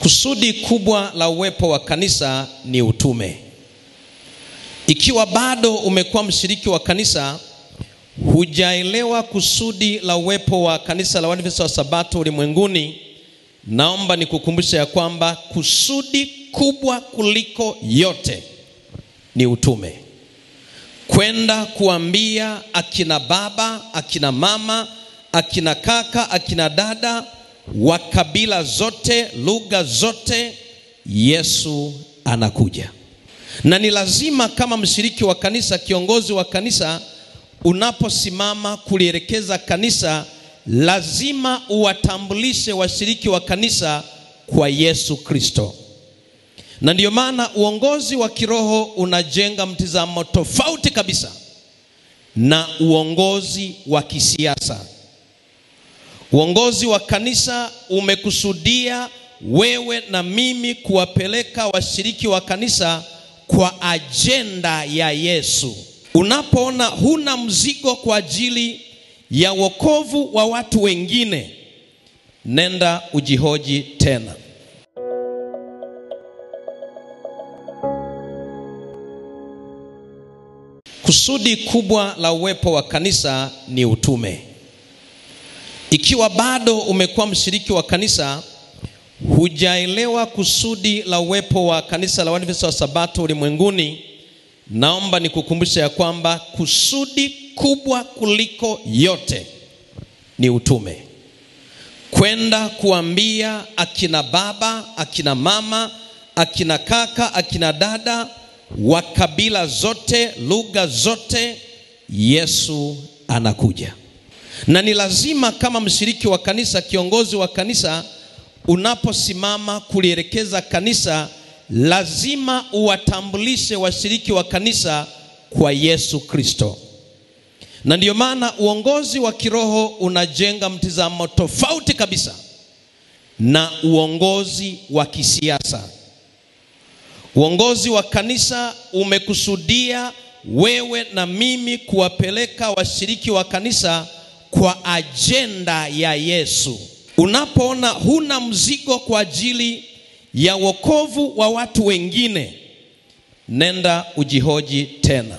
Kusudi kubwa la uwepo wa kanisa ni utume. Ikiwa bado umekuwa mshiriki wa kanisa, hujaelewa kusudi la uwepo wa kanisa la Waadventista wa Sabato ulimwenguni, naomba nikukumbushe ya kwamba kusudi kubwa kuliko yote ni utume. Kwenda kuambia akina baba, akina mama, akina kaka, akina dada, wa kabila zote, lugha zote, Yesu anakuja. Na ni lazima kama mshiriki wa kanisa, kiongozi wa kanisa, unaposimama kulielekeza kanisa, lazima uwatambulishe washiriki wa kanisa kwa Yesu Kristo. Na ndiyo maana uongozi wa kiroho unajenga mtizamo tofauti kabisa na uongozi wa kisiasa. Uongozi wa kanisa umekusudia wewe na mimi kuwapeleka washiriki wa kanisa kwa ajenda ya Yesu. Unapoona huna mzigo kwa ajili ya wokovu wa watu wengine, nenda ujihoji tena. Kusudi kubwa la uwepo wa kanisa ni utume. Ikiwa bado umekuwa mshiriki wa kanisa, hujaelewa kusudi la uwepo wa kanisa la Waadventista wa Sabato ulimwenguni, naomba nikukumbushe ya kwamba kusudi kubwa kuliko yote ni utume. Kwenda kuambia akina baba, akina mama, akina kaka, akina dada, wa kabila zote, lugha zote, Yesu anakuja. Na ni lazima kama mshiriki wa kanisa, kiongozi wa kanisa, unaposimama kulielekeza kanisa, lazima uwatambulishe washiriki wa kanisa kwa Yesu Kristo. Na ndiyo maana uongozi wa kiroho unajenga mtizamo tofauti kabisa na uongozi wa kisiasa. Uongozi wa kanisa umekusudia wewe na mimi kuwapeleka washiriki wa kanisa kwa ajenda ya Yesu. Unapoona huna mzigo kwa ajili ya wokovu wa watu wengine, nenda ujihoji tena.